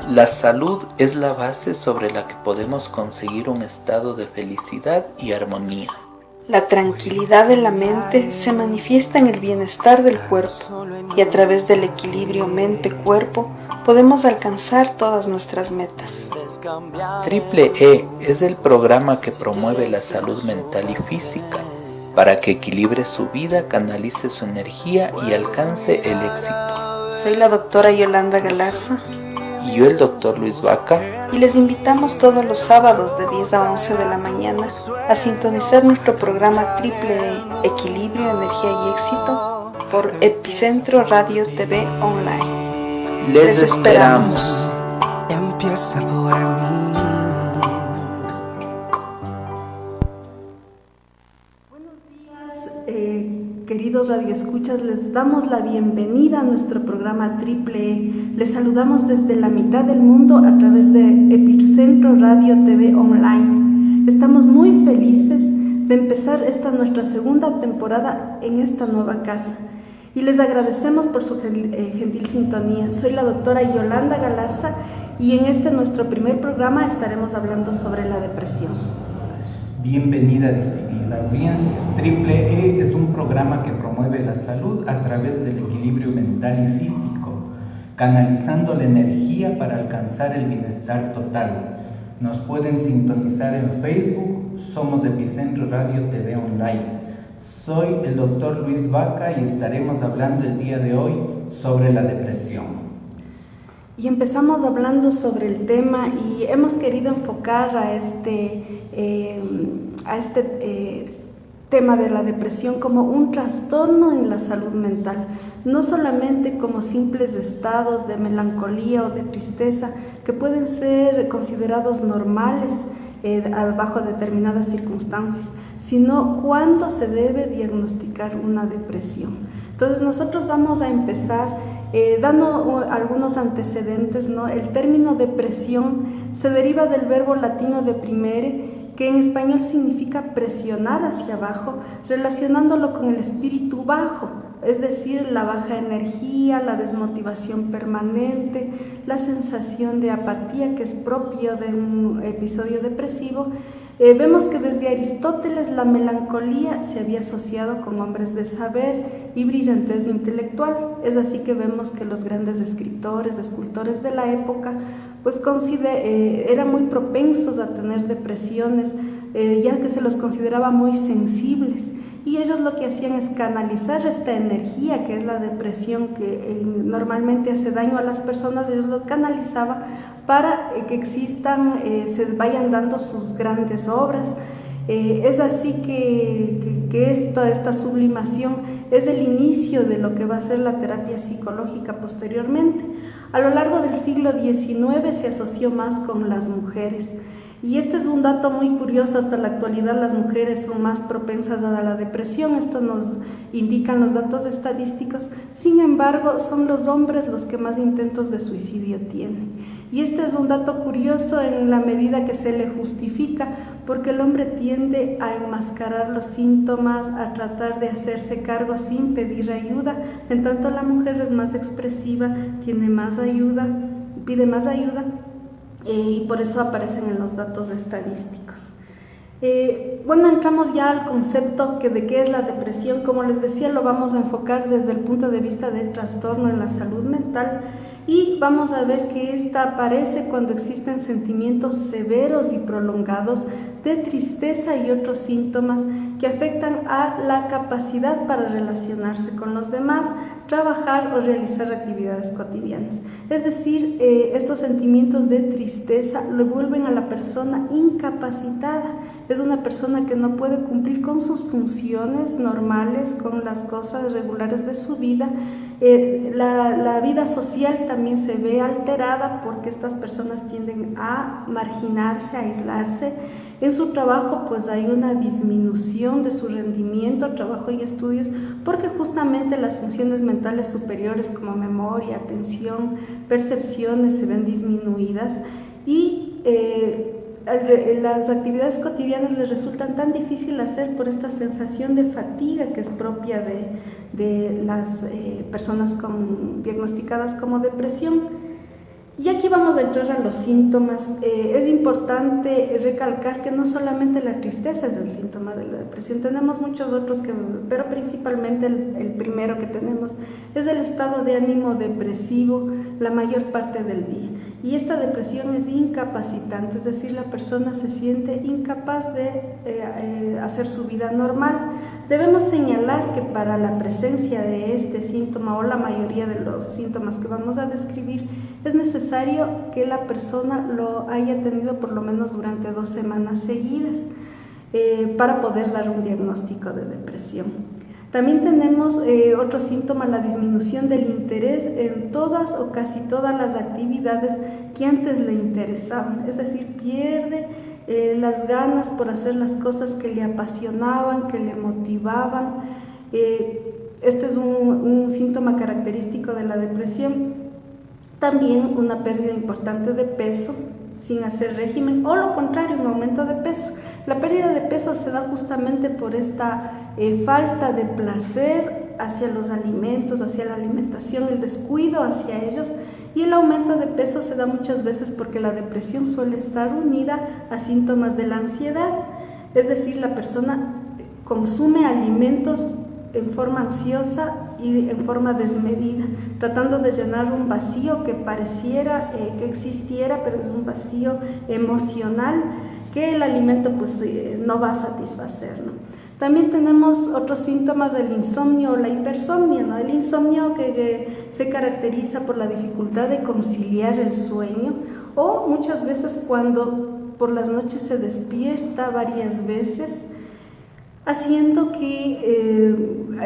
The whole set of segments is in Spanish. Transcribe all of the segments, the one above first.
La salud es la base sobre la que podemos conseguir un estado de felicidad y armonía. La tranquilidad de la mente se manifiesta en el bienestar del cuerpo y a través del equilibrio mente-cuerpo podemos alcanzar todas nuestras metas. Triple E es el programa que promueve la salud mental y física para que equilibre su vida, canalice su energía y alcance el éxito. Soy la doctora Yolanda Galarza. Y yo el doctor Luis Vaca. Y les invitamos todos los sábados de 10 a 11 de la mañana a sintonizar nuestro programa Triple E, Equilibrio, Energía y Éxito por Epicentro Radio TV Online. Les esperamos. Empieza por mí. Buenos días, queridos radioescuchas, les damos la bienvenida a nuestro programa Triple E. Les saludamos desde la mitad del mundo a través de Epicentro Radio TV Online. Estamos muy felices de empezar esta nuestra segunda temporada en esta nueva casa y les agradecemos por su gentil sintonía. Soy la doctora Yolanda Galarza y en este nuestro primer programa estaremos hablando sobre la depresión. Bienvenida, distinguida audiencia. Triple E es un programa que promueve la salud a través del equilibrio mental y físico, canalizando la energía para alcanzar el bienestar total. Nos pueden sintonizar en Facebook, somos Epicentro Radio TV Online. Soy el doctor Luis Vaca y estaremos hablando el día de hoy sobre la depresión. Y empezamos hablando sobre el tema y hemos querido enfocar a este tema de la depresión como un trastorno en la salud mental, no solamente como simples estados de melancolía o de tristeza que pueden ser considerados normales bajo determinadas circunstancias, sino cuándo se debe diagnosticar una depresión. Entonces nosotros vamos a empezar dando algunos antecedentes, ¿no? El término depresión se deriva del verbo latino deprimere, que en español significa presionar hacia abajo, relacionándolo con el espíritu bajo, es decir, la baja energía, la desmotivación permanente, la sensación de apatía que es propia de un episodio depresivo. Vemos que desde Aristóteles la melancolía se había asociado con hombres de saber y brillantez intelectual. Es así que vemos que los grandes escritores, escultores de la época, pues eran muy propensos a tener depresiones, ya que se los consideraba muy sensibles. Y ellos lo que hacían es canalizar esta energía, que es la depresión, que normalmente hace daño a las personas. Ellos lo canalizaban para que existan, se vayan dando sus grandes obras. Es así que esta sublimación es el inicio de lo que va a ser la terapia psicológica posteriormente. A lo largo del siglo XIX se asoció más con las mujeres. Y este es un dato muy curioso, hasta la actualidad las mujeres son más propensas a la depresión, esto nos indican los datos estadísticos. Sin embargo, son los hombres los que más intentos de suicidio tienen. Y este es un dato curioso en la medida que se le justifica, porque el hombre tiende a enmascarar los síntomas, a tratar de hacerse cargo sin pedir ayuda, en tanto la mujer es más expresiva, tiene más ayuda, pide más ayuda. Y por eso aparecen en los datos estadísticos. Bueno, entramos ya al concepto de qué es la depresión. Como les decía, lo vamos a enfocar desde el punto de vista del trastorno en la salud mental y vamos a ver que esta aparece cuando existen sentimientos severos y prolongados de tristeza y otros síntomas que afectan a la capacidad para relacionarse con los demás, trabajar o realizar actividades cotidianas. Es decir, estos sentimientos de tristeza lo vuelven a la persona incapacitada. Es una persona que no puede cumplir con sus funciones normales, con las cosas regulares de su vida. La vida social también se ve alterada porque estas personas tienden a marginarse, a aislarse. En su trabajo pues hay una disminución de su rendimiento, trabajo y estudios, porque justamente las funciones mentales superiores como memoria, atención, percepciones se ven disminuidas y las actividades cotidianas les resultan tan difícil hacer por esta sensación de fatiga que es propia de las personas diagnosticadas como depresión. Y aquí vamos a entrar a los síntomas. Es importante recalcar que no solamente la tristeza es el síntoma de la depresión, tenemos muchos otros, pero principalmente el primero que tenemos es el estado de ánimo depresivo la mayor parte del día. Y esta depresión es incapacitante, es decir, la persona se siente incapaz de hacer su vida normal. Debemos señalar que para la presencia de este síntoma o la mayoría de los síntomas que vamos a describir, es necesario que la persona lo haya tenido por lo menos durante 2 semanas seguidas para poder dar un diagnóstico de depresión. También tenemos otro síntoma, la disminución del interés en todas o casi todas las actividades que antes le interesaban, es decir, pierde las ganas por hacer las cosas que le apasionaban, que le motivaban. Este es un síntoma característico de la depresión. También una pérdida importante de peso sin hacer régimen, o lo contrario, un aumento de peso. La pérdida de peso se da justamente por esta falta de placer hacia los alimentos, hacia la alimentación, el descuido hacia ellos, y el aumento de peso se da muchas veces porque la depresión suele estar unida a síntomas de la ansiedad, es decir, la persona consume alimentos en forma ansiosa y en forma desmedida, tratando de llenar un vacío que pareciera que existiera, pero es un vacío emocional que el alimento pues no va a satisfacer, ¿no? También tenemos otros síntomas del insomnio o la hipersomnia, ¿no? El insomnio que se caracteriza por la dificultad de conciliar el sueño, o muchas veces cuando por las noches se despierta varias veces, haciendo que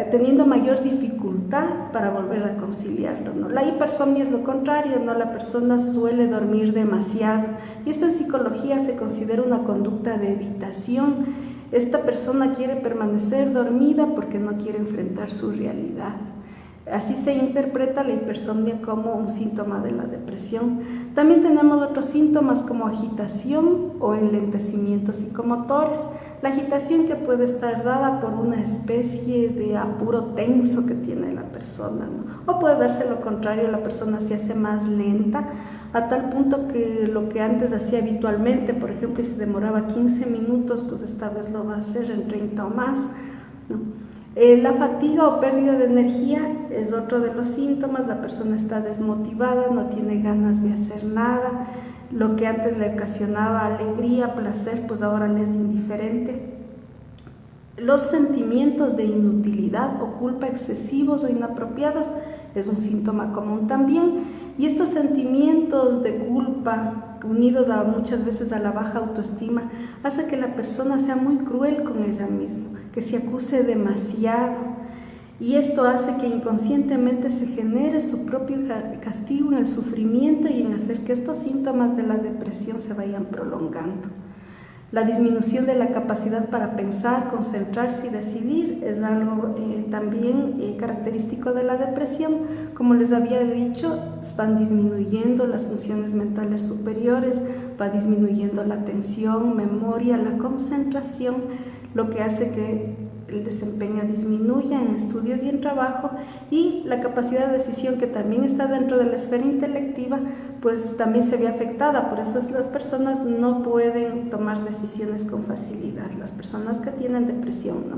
teniendo mayor dificultad para volver a conciliarlo, ¿no? La hipersomnia es lo contrario, ¿no? La persona suele dormir demasiado, y esto en psicología se considera una conducta de evitación. Esta persona quiere permanecer dormida porque no quiere enfrentar su realidad. Así se interpreta la hipersomnia como un síntoma de la depresión. También tenemos otros síntomas como agitación o enlentecimientos psicomotores. La agitación que puede estar dada por una especie de apuro tenso que tiene la persona, ¿no? O puede darse lo contrario, la persona se hace más lenta, a tal punto que lo que antes hacía habitualmente, por ejemplo, si se demoraba 15 minutos, pues esta vez lo va a hacer en 30 o más, ¿no? La fatiga o pérdida de energía es otro de los síntomas. La persona está desmotivada, no tiene ganas de hacer nada. Lo que antes le ocasionaba alegría, placer, pues ahora le es indiferente. Los sentimientos de inutilidad o culpa excesivos o inapropiados es un síntoma común también. Y estos sentimientos de culpa, unidos muchas veces a la baja autoestima, hace que la persona sea muy cruel con ella misma, que se acuse demasiado. Y esto hace que inconscientemente se genere su propio castigo en el sufrimiento y en hacer que estos síntomas de la depresión se vayan prolongando. La disminución de la capacidad para pensar, concentrarse y decidir es algo también característico de la depresión. Como les había dicho, van disminuyendo las funciones mentales superiores, va disminuyendo la atención, memoria, la concentración, lo que hace que el desempeño disminuya en estudios y en trabajo, y la capacidad de decisión, que también está dentro de la esfera intelectiva, pues también se ve afectada. Por eso las personas no pueden tomar decisiones con facilidad, las personas que tienen depresión, ¿no?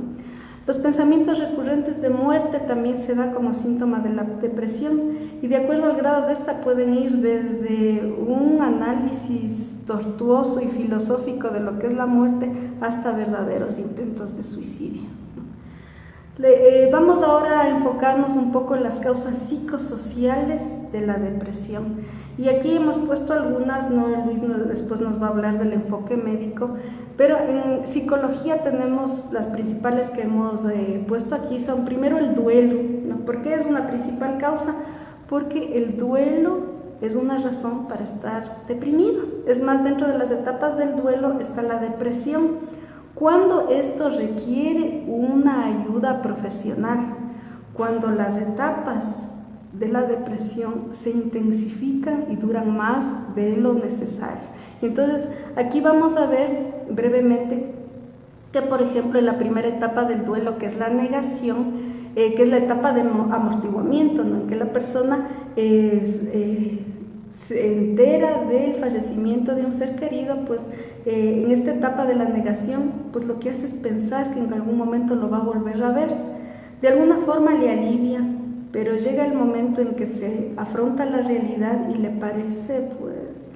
Los pensamientos recurrentes de muerte también se da como síntoma de la depresión, y de acuerdo al grado de esta pueden ir desde un análisis tortuoso y filosófico de lo que es la muerte hasta verdaderos intentos de suicidio. Vamos ahora a enfocarnos un poco en las causas psicosociales de la depresión. Y aquí hemos puesto algunas, ¿no? Luis después nos va a hablar del enfoque médico, pero en psicología tenemos las principales que hemos puesto aquí. Son primero el duelo, ¿no? ¿Por qué es una principal causa? Porque el duelo es una razón para estar deprimido. Es más, dentro de las etapas del duelo está la depresión. Cuando esto requiere una ayuda profesional, cuando las etapas de la depresión se intensifican y duran más de lo necesario. Entonces, aquí vamos a ver brevemente que, por ejemplo, en la primera etapa del duelo, que es la negación, que es la etapa de amortiguamiento, ¿no? En que la persona se entera del fallecimiento de un ser querido, pues en esta etapa de la negación, pues lo que hace es pensar que en algún momento lo va a volver a ver. De alguna forma le alivia, pero llega el momento en que se afronta la realidad y le parece pues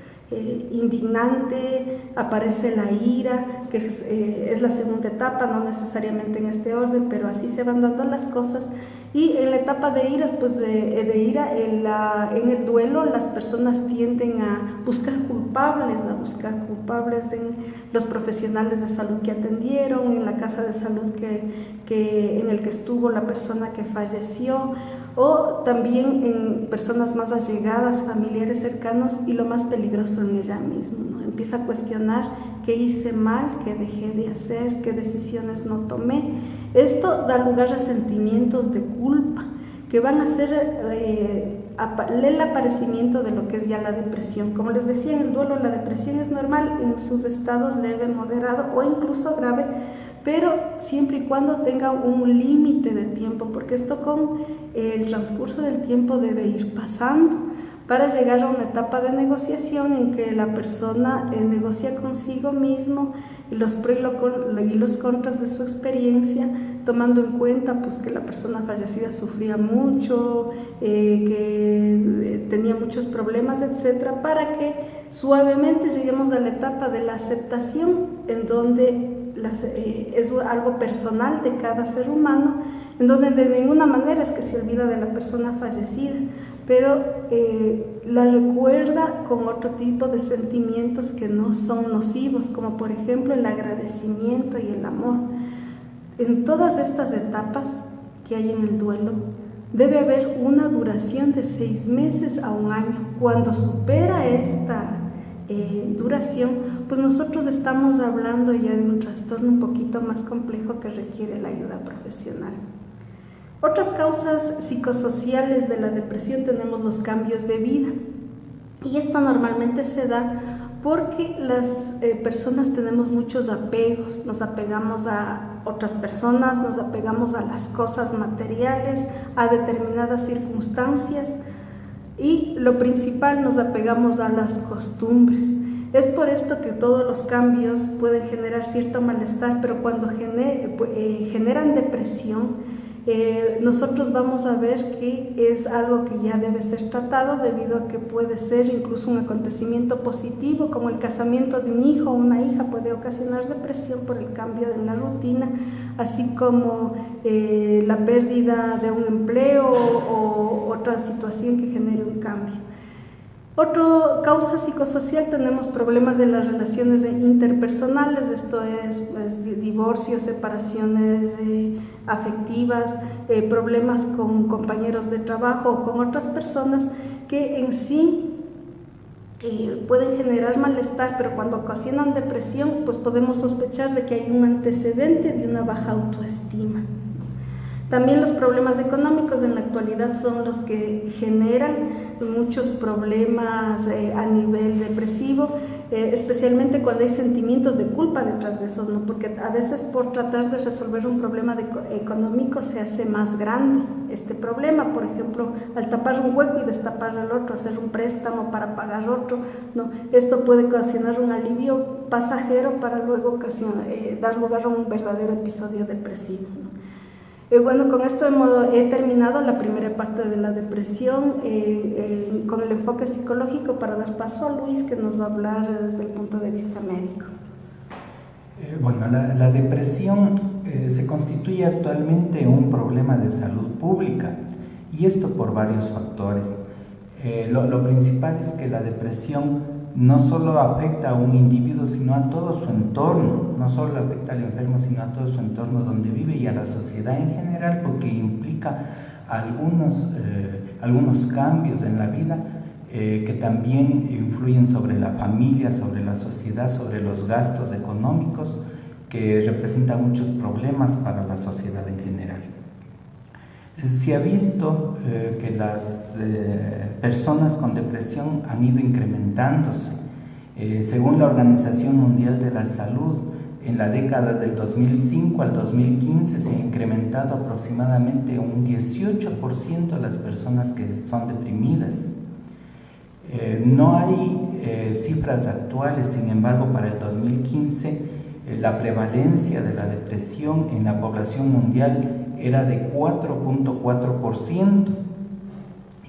indignante, aparece la ira, que es la segunda etapa, no necesariamente en este orden, pero así se van dando las cosas. Y en la etapa de iras, pues de ira, en el duelo las personas tienden a buscar culpables en los profesionales de salud que atendieron, en la casa de salud en el que estuvo la persona que falleció, o también en personas más allegadas, familiares cercanos, y lo más peligroso en ella misma, ¿no? Empieza a cuestionar qué hice mal, qué dejé de hacer, qué decisiones no tomé. Esto da lugar a sentimientos de culpa que van a ser el aparecimiento de lo que es ya la depresión. Como les decía, en el duelo la depresión es normal en sus estados leve, moderado o incluso grave, pero siempre y cuando tenga un límite de tiempo, porque esto con el transcurso del tiempo debe ir pasando para llegar a una etapa de negociación en que la persona negocia consigo mismo los pros y los contras de su experiencia, tomando en cuenta pues, que la persona fallecida sufría mucho, que tenía muchos problemas, etcétera, para que suavemente lleguemos a la etapa de la aceptación, en donde es algo personal de cada ser humano, en donde de ninguna manera es que se olvida de la persona fallecida, pero la recuerda con otro tipo de sentimientos que no son nocivos, como por ejemplo el agradecimiento y el amor. En todas estas etapas que hay en el duelo, debe haber una duración de 6 meses a 1 año. Cuando supera esta duración, pues nosotros estamos hablando ya de un trastorno un poquito más complejo que requiere la ayuda profesional. Otras causas psicosociales de la depresión tenemos los cambios de vida, y esto normalmente se da porque las personas tenemos muchos apegos, nos apegamos a otras personas, nos apegamos a las cosas materiales, a determinadas circunstancias, y lo principal, nos apegamos a las costumbres. Es por esto que todos los cambios pueden generar cierto malestar, pero cuando generan depresión, nosotros vamos a ver que es algo que ya debe ser tratado, debido a que puede ser incluso un acontecimiento positivo, como el casamiento de un hijo o una hija puede ocasionar depresión por el cambio en la rutina, así como la pérdida de un empleo o otra situación que genere un cambio. Otra causa psicosocial, tenemos problemas de las relaciones interpersonales, esto es divorcios, separaciones afectivas, problemas con compañeros de trabajo o con otras personas que en sí pueden generar malestar, pero cuando ocasionan depresión, pues podemos sospechar de que hay un antecedente de una baja autoestima. También los problemas económicos en la actualidad son los que generan muchos problemas a nivel depresivo, especialmente cuando hay sentimientos de culpa detrás de esos, ¿no? Porque a veces por tratar de resolver un problema económico se hace más grande este problema. Por ejemplo, al tapar un hueco y destapar el otro, hacer un préstamo para pagar otro, ¿no? Esto puede ocasionar un alivio pasajero para luego dar lugar a un verdadero episodio depresivo, ¿no? Bueno, con esto he terminado la primera parte de la depresión con el enfoque psicológico, para dar paso a Luis, que nos va a hablar desde el punto de vista médico. Bueno, la depresión se constituye actualmente un problema de salud pública, y esto por varios factores. Lo principal es que la depresión no solo afecta a un individuo, sino a todo su entorno. No solo afecta al enfermo, sino a todo su entorno donde vive y a la sociedad en general, porque implica algunos cambios en la vida que también influyen sobre la familia, sobre la sociedad, sobre los gastos económicos, que representan muchos problemas para la sociedad en general. Se ha visto que las personas con depresión han ido incrementándose. Según la Organización Mundial de la Salud, en la década del 2005 al 2015 se ha incrementado aproximadamente un 18% las personas que son deprimidas. No hay cifras actuales, sin embargo, para el 2015 la prevalencia de la depresión en la población mundial era de 4.4%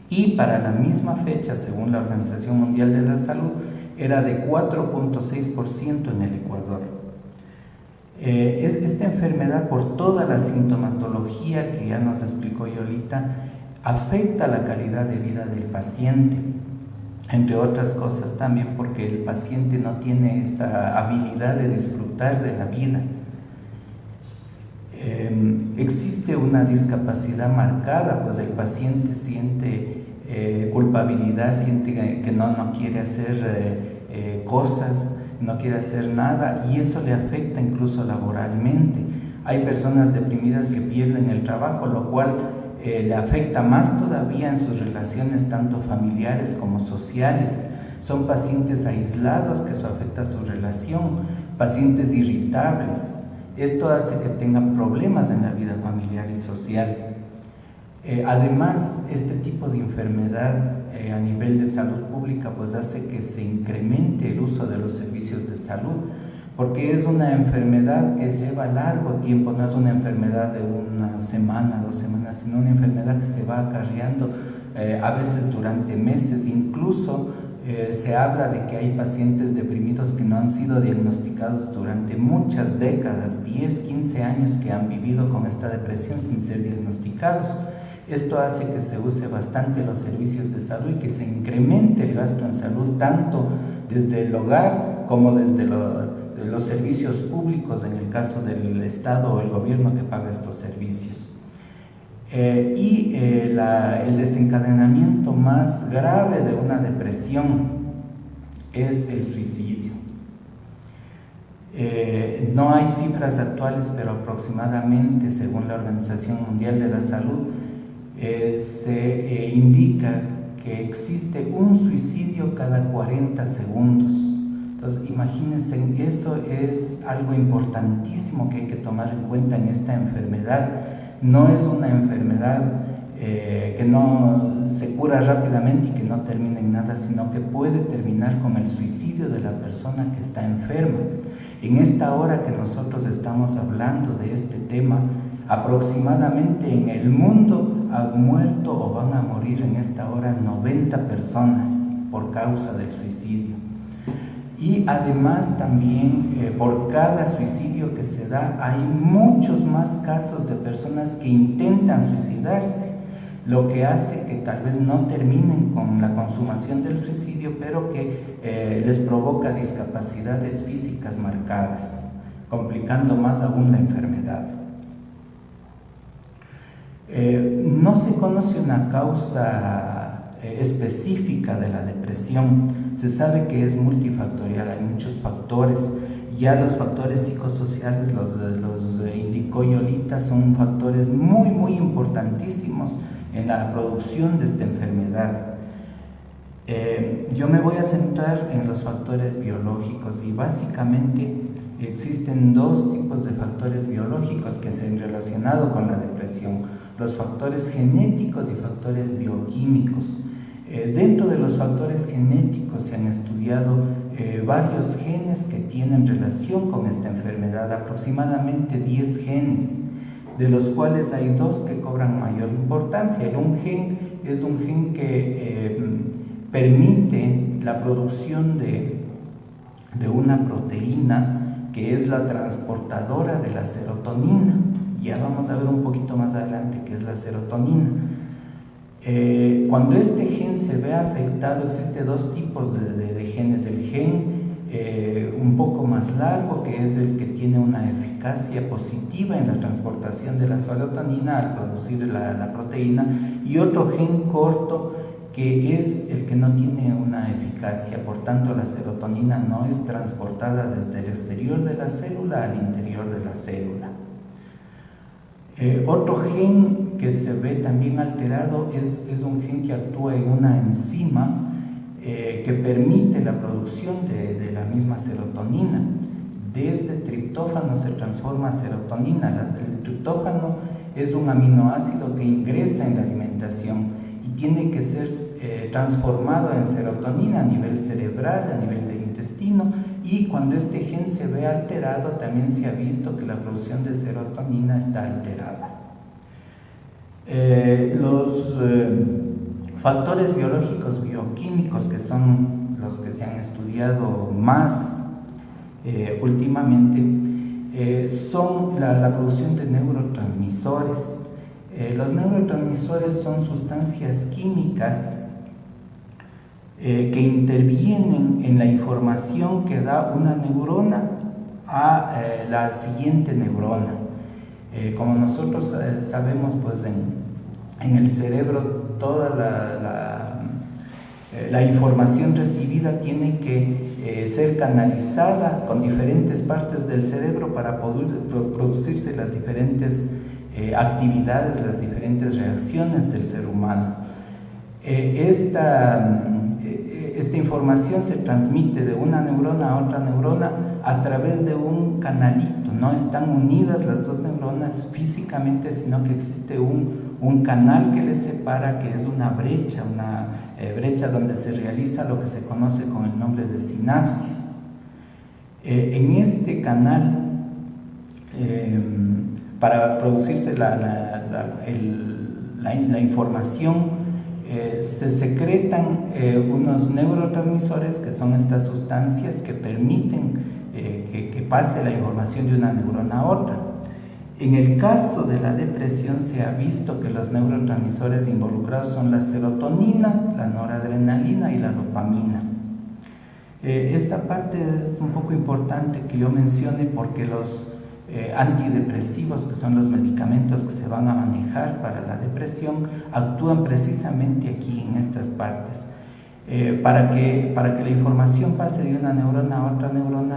y para la misma fecha, según la Organización Mundial de la Salud, era de 4.6% en el Ecuador. Esta enfermedad, por toda la sintomatología que ya nos explicó Yolita, afecta la calidad de vida del paciente, entre otras cosas también porque el paciente no tiene esa habilidad de disfrutar de la vida. Existe una discapacidad marcada, pues el paciente siente culpabilidad, siente que no quiere hacer cosas, no quiere hacer nada, y eso le afecta incluso laboralmente. Hay personas deprimidas que pierden el trabajo, lo cual le afecta más todavía en sus relaciones tanto familiares como sociales. Son pacientes aislados, que eso afecta su relación, pacientes irritables. Esto hace que tengan problemas en la vida familiar y social. Además, este tipo de enfermedad a nivel de salud pública pues hace que se incremente el uso de los servicios de salud, porque es una enfermedad que lleva largo tiempo, no es una enfermedad de una semana, 2 semanas, sino una enfermedad que se va acarreando a veces durante meses. Incluso se habla de que hay pacientes deprimidos que no han sido diagnosticados durante muchas décadas, 10, 15 años que han vivido con esta depresión sin ser diagnosticados. Esto hace que se use bastante los servicios de salud y que se incremente el gasto en salud tanto desde el hogar como desde los servicios públicos, en el caso del Estado o el gobierno que paga estos servicios. El desencadenamiento más grave de una depresión es el suicidio. No hay cifras actuales, pero aproximadamente, según la Organización Mundial de la Salud, se indica que existe un suicidio cada 40 segundos. Entonces, imagínense, eso es algo importantísimo que hay que tomar en cuenta en esta enfermedad. No es una enfermedad que no se cura rápidamente y que no termina en nada, sino que puede terminar con el suicidio de la persona que está enferma. En esta hora que nosotros estamos hablando de este tema, aproximadamente en el mundo han muerto o van a morir en esta hora 90 personas por causa del suicidio. Y además también por cada suicidio que se da hay muchos más casos de personas que intentan suicidarse, lo que hace que tal vez no terminen con la consumación del suicidio, pero que les provoca discapacidades físicas marcadas, complicando más aún la enfermedad. No se conoce una causa específica de la depresión. Se sabe que es multifactorial, hay muchos factores. Ya los factores psicosociales, los indicó Yolita, son factores muy importantísimos en la producción de esta enfermedad. Yo me voy a centrar en los factores biológicos y básicamente existen 2 tipos de factores biológicos que se han relacionado con la depresión: los factores genéticos y factores bioquímicos. Dentro de los factores genéticos se han estudiado varios genes que tienen relación con esta enfermedad, aproximadamente 10 genes, de los cuales hay 2 que cobran mayor importancia. Un gen es un gen que permite la producción de una proteína que es la transportadora de la serotonina. Ya vamos a ver un poquito más adelante qué es la serotonina. Cuando este gen se ve afectado, existen 2 tipos de genes. El gen un poco más largo, que es el que tiene una eficacia positiva en la transportación de la serotonina al producir la proteína, y otro gen corto que es el que no tiene una eficacia, por tanto la serotonina no es transportada desde el exterior de la célula al interior de la célula. Otro gen que se ve también alterado es un gen que actúa en una enzima que permite la producción de la misma serotonina. Desde triptófano se transforma a serotonina. El triptófano es un aminoácido que ingresa en la alimentación y tiene que ser transformado en serotonina a nivel cerebral, a nivel del intestino, y cuando este gen se ve alterado también se ha visto que la producción de serotonina está alterada. Los factores biológicos bioquímicos, que son los que se han estudiado más últimamente, son la producción de neurotransmisores. Los neurotransmisores son sustancias químicas que intervienen en la información que da una neurona a la siguiente neurona. Como nosotros sabemos, pues en el cerebro toda la información recibida tiene que ser canalizada con diferentes partes del cerebro para poder producirse las diferentes actividades, las diferentes reacciones del ser humano. Esta información se transmite de una neurona a otra neurona a través de un canalito. No están unidas las dos neuronas físicamente, sino que existe un canal que les separa, que es una brecha donde se realiza lo que se conoce con el nombre de sinapsis. En este canal, para producirse la información, se secretan unos neurotransmisores, que son estas sustancias que permiten que pase la información de una neurona a otra. En el caso de la depresión se ha visto que los neurotransmisores involucrados son la serotonina, la noradrenalina y la dopamina. Esta parte es un poco importante que yo mencione, porque los antidepresivos, que son los medicamentos que se van a manejar para la depresión, actúan precisamente aquí en estas partes. Para que la información pase de una neurona a otra neurona,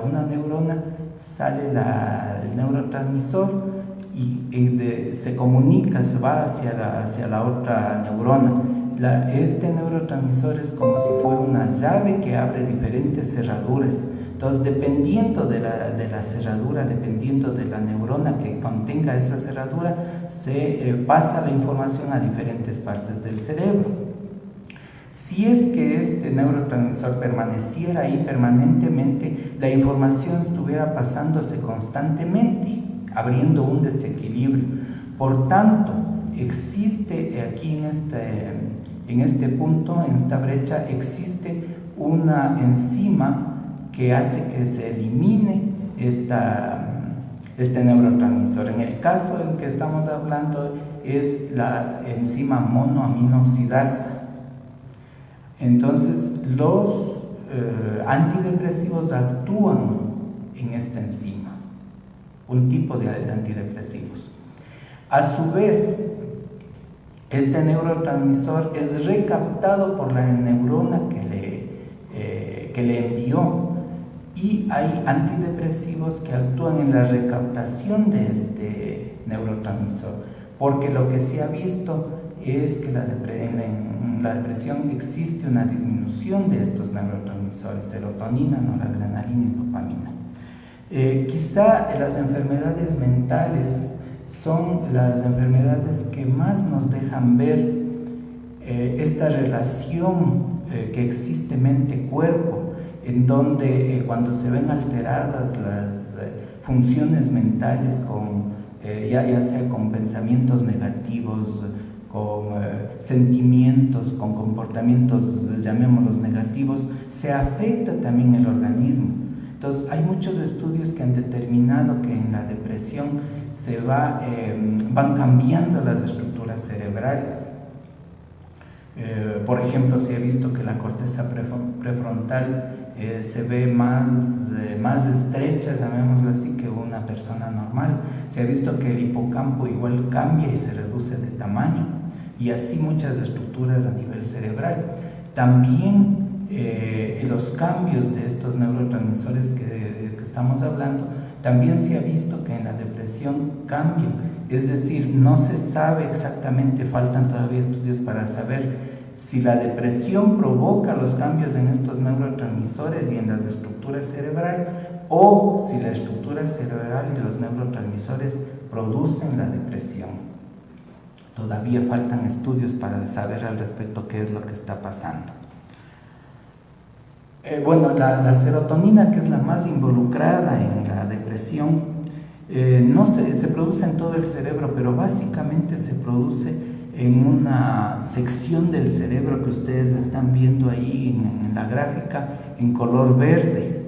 una neurona sale el neurotransmisor y se comunica, se va hacia la otra neurona. Este neurotransmisor es como si fuera una llave que abre diferentes cerraduras. Entonces, dependiendo de la cerradura, dependiendo de la neurona que contenga esa cerradura, se pasa la información a diferentes partes del cerebro. Si es que este neurotransmisor permaneciera ahí permanentemente, la información estuviera pasándose constantemente, abriendo un desequilibrio. Por tanto, existe aquí en este punto, en esta brecha, existe una enzima que hace que se elimine este neurotransmisor. En el caso en que estamos hablando es la enzima monoaminoxidasa. Entonces, los antidepresivos actúan en esta enzima, un tipo de antidepresivos. A su vez, este neurotransmisor es recaptado por la neurona que le envió, y hay antidepresivos que actúan en la recaptación de este neurotransmisor, porque lo que se ha visto es que en la depresión existe una disminución de estos neurotransmisores, serotonina, noradrenalina y dopamina. Quizá las enfermedades mentales son las enfermedades que más nos dejan ver esta relación que existe mente-cuerpo, en donde cuando se ven alteradas las funciones mentales ya sea con pensamientos negativos, con sentimientos, con comportamientos, llamémoslos negativos, se afecta también el organismo. Entonces, hay muchos estudios que han determinado que en la depresión van cambiando las estructuras cerebrales. Por ejemplo, se ha visto que la corteza prefrontal se ve más estrecha, llamémoslo así, que una persona normal. Se ha visto que el hipocampo igual cambia y se reduce de tamaño, y así muchas estructuras a nivel cerebral. También los cambios de estos neurotransmisores que estamos hablando, también se ha visto que en la depresión cambian. Es decir, no se sabe exactamente, faltan todavía estudios para saber si la depresión provoca los cambios en estos neurotransmisores y en las estructuras cerebrales, o si la estructura cerebral y los neurotransmisores producen la depresión. Todavía faltan estudios para saber al respecto qué es lo que está pasando. La serotonina, que es la más involucrada en la depresión, no se produce en todo el cerebro, pero básicamente se produce en una sección del cerebro que ustedes están viendo ahí en la gráfica, en color verde,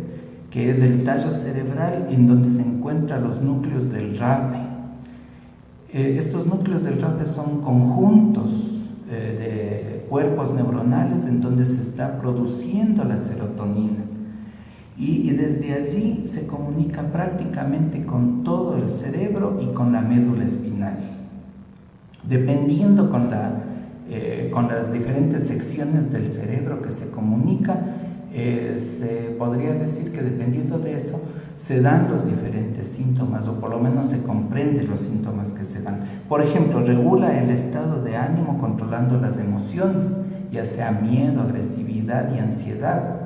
que es el tallo cerebral, en donde se encuentran los núcleos del RAFE. Estos núcleos del RAFE son conjuntos de cuerpos neuronales en donde se está produciendo la serotonina. Y desde allí se comunica prácticamente con todo el cerebro y con la médula espinal. Dependiendo con las diferentes secciones del cerebro que se comunican, se podría decir que dependiendo de eso se dan los diferentes síntomas, o por lo menos se comprenden los síntomas que se dan. Por ejemplo, regula el estado de ánimo controlando las emociones, ya sea miedo, agresividad y ansiedad.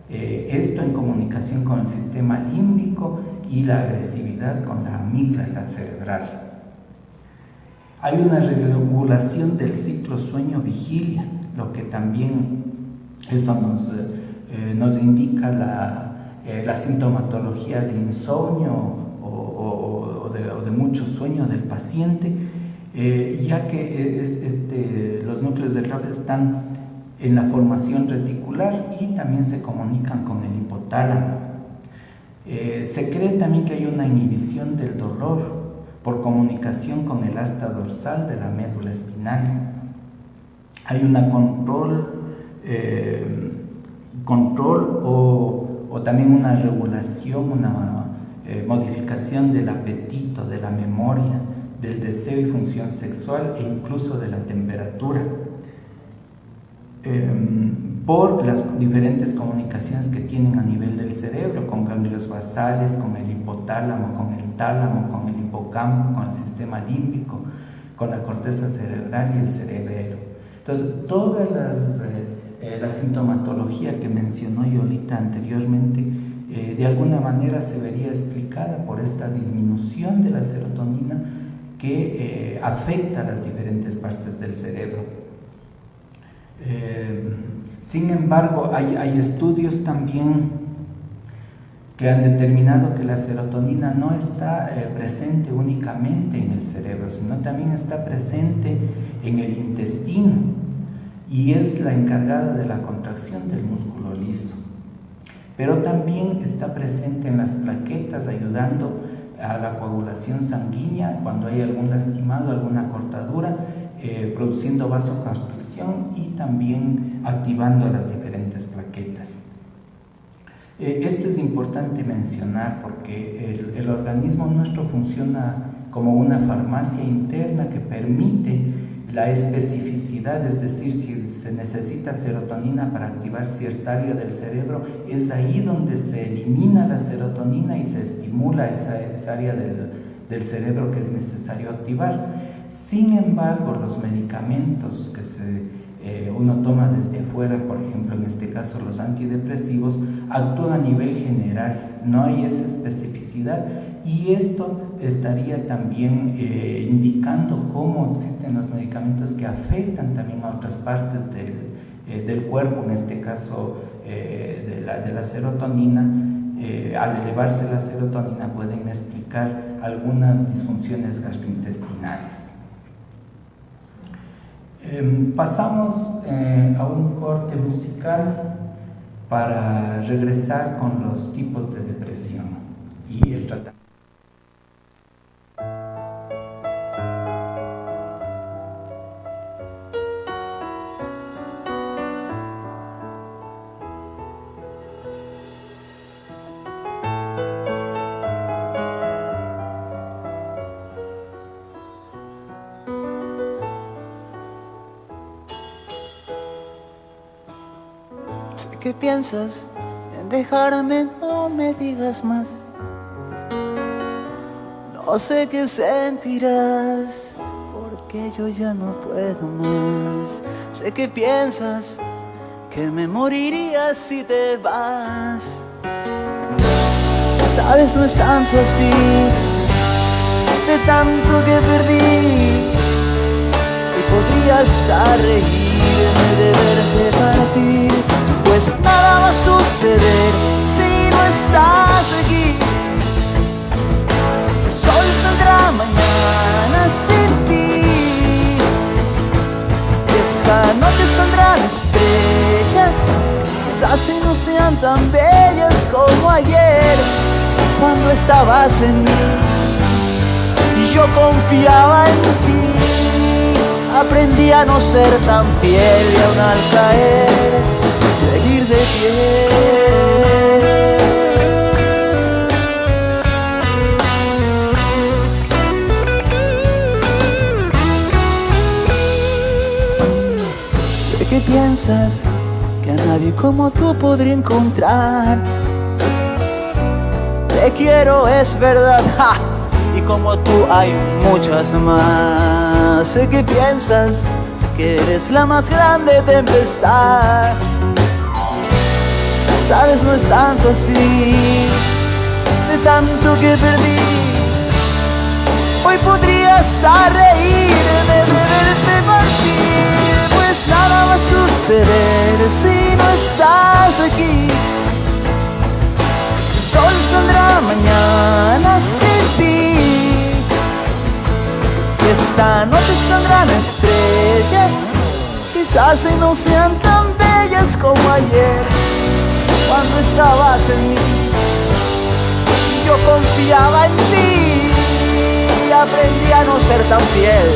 Esto en comunicación con el sistema límbico y la agresividad con la amígdala cerebral. Hay una regulación del ciclo sueño-vigilia, lo que también eso nos indica la sintomatología de insomnio o de mucho sueño del paciente, ya que los núcleos del RAF están en la formación reticular y también se comunican con el hipotálamo. Se cree también que hay una inhibición del dolor por comunicación con el asta dorsal de la médula espinal. Hay una control o también una regulación, una modificación del apetito, de la memoria, del deseo y función sexual e incluso de la temperatura, por las diferentes comunicaciones que tienen a nivel del cerebro, con ganglios basales, con el hipotálamo, con el tálamo, con el hipocampo, con el sistema límbico, con la corteza cerebral y el cerebelo. Entonces, toda la sintomatología que mencionó Yolita anteriormente, de alguna manera se vería explicada por esta disminución de la serotonina que afecta a las diferentes partes del cerebro. Sin embargo, hay estudios también que han determinado que la serotonina no está presente únicamente en el cerebro, sino también está presente en el intestino y es la encargada de la contracción del músculo liso. Pero también está presente en las plaquetas, ayudando a la coagulación sanguínea cuando hay algún lastimado, alguna cortadura, produciendo vasoconstricción y también activando las diferentes plaquetas. Esto es importante mencionar porque el organismo nuestro funciona como una farmacia interna que permite la especificidad, es decir, si se necesita serotonina para activar cierta área del cerebro, es ahí donde se elimina la serotonina y se estimula esa área del cerebro que es necesario activar. Sin embargo, los medicamentos que uno toma desde afuera, por ejemplo, en este caso los antidepresivos, actúan a nivel general, no hay esa especificidad, y esto estaría también indicando cómo existen los medicamentos que afectan también a otras partes del cuerpo, en este caso de la serotonina. Al elevarse la serotonina pueden explicar algunas disfunciones gastrointestinales. Pasamos a un corte musical para regresar con los tipos de depresión y el tratamiento. ¿Qué piensas en dejarme? No me digas más. No sé qué sentirás, porque yo ya no puedo más. Sé que piensas que me moriría si te vas. Sabes, no es tanto así, de tanto que perdí. podría hasta reírme de verte partir, pues nada va a suceder si no estás aquí. El sol saldrá mañana sin ti, y esta noche saldrán estrellas, quizás y no sean tan bellas como ayer, cuando estabas en mí y yo confiaba en ti. Aprendí a no ser tan fiel y aún al caer seguir de pie. Sé que piensas que a nadie como tú podría encontrar. Te quiero, es verdad, ¡ja! Y como tú hay muchas más. Sé que piensas que eres la más grande tempestad. Sabes, no es tanto así, de tanto que perdí. Hoy podría hasta reírme de verte partir, pues nada va a suceder si no estás aquí. El sol saldrá mañana sin ti, y esta noche saldrán estrellas, quizás y no sean tan bellas como ayer, cuando estabas en mí y yo confiaba en ti, y aprendí a no ser tan fiel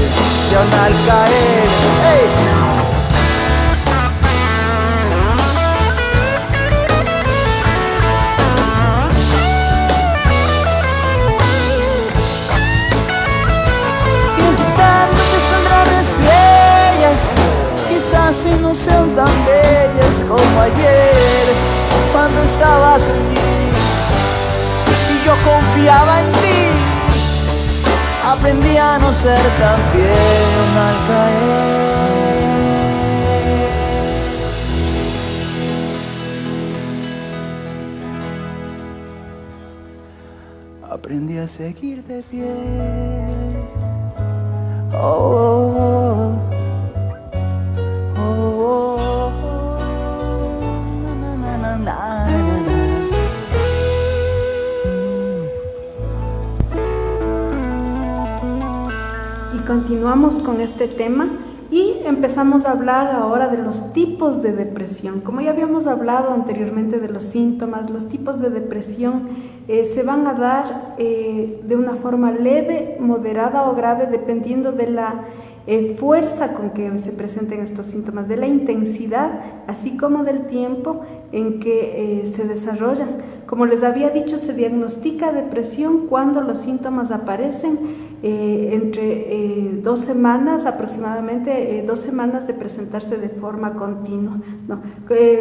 y aún al caer, ¡hey! Quizás y no sean tan bellas como ayer, cuando estabas en mí y yo confiaba en ti. Aprendí a no ser tan fiel al caer. Aprendí a seguir de pie. Oh, oh, oh. Y continuamos con este tema y empezamos a hablar ahora de los tipos de depresión. Como ya habíamos hablado anteriormente de los síntomas, los tipos de depresión se van a dar de una forma leve, moderada o grave, dependiendo de la fuerza con que se presenten estos síntomas, de la intensidad, así como del tiempo en que se desarrollan. Como les había dicho, se diagnostica depresión cuando los síntomas aparecen entre 2 semanas, aproximadamente 2 semanas de presentarse de forma continua, ¿no?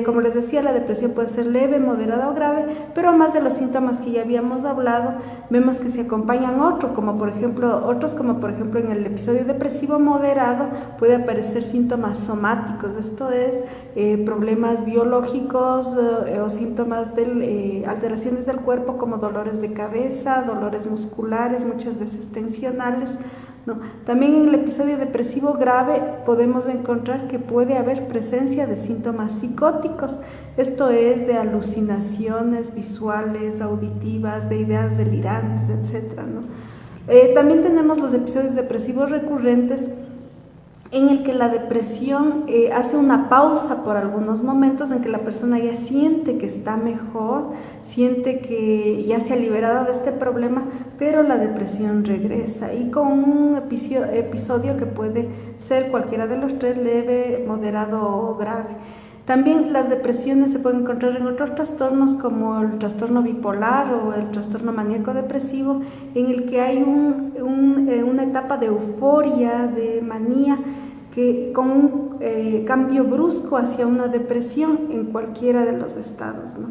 Como les decía, la depresión puede ser leve, moderada o grave, pero más de los síntomas que ya habíamos hablado, vemos que se acompañan otros, como por ejemplo en el episodio depresivo moderado puede aparecer síntomas somáticos, esto es problemas biológicos o síntomas de alteraciones del cuerpo como dolores de cabeza, dolores musculares, muchas veces tensiones. ¿No? También en el episodio depresivo grave podemos encontrar que puede haber presencia de síntomas psicóticos, esto es de alucinaciones visuales, auditivas, de ideas delirantes, etc., ¿no? También tenemos los episodios depresivos recurrentes, en el que la depresión hace una pausa por algunos momentos, en que la persona ya siente que está mejor, siente que ya se ha liberado de este problema, pero la depresión regresa y con un episodio que puede ser cualquiera de los 3, leve, moderado o grave. También las depresiones se pueden encontrar en otros trastornos como el trastorno bipolar o el trastorno maníaco depresivo, en el que hay una etapa de euforia, de manía, que con un cambio brusco hacia una depresión en cualquiera de los estados, ¿no?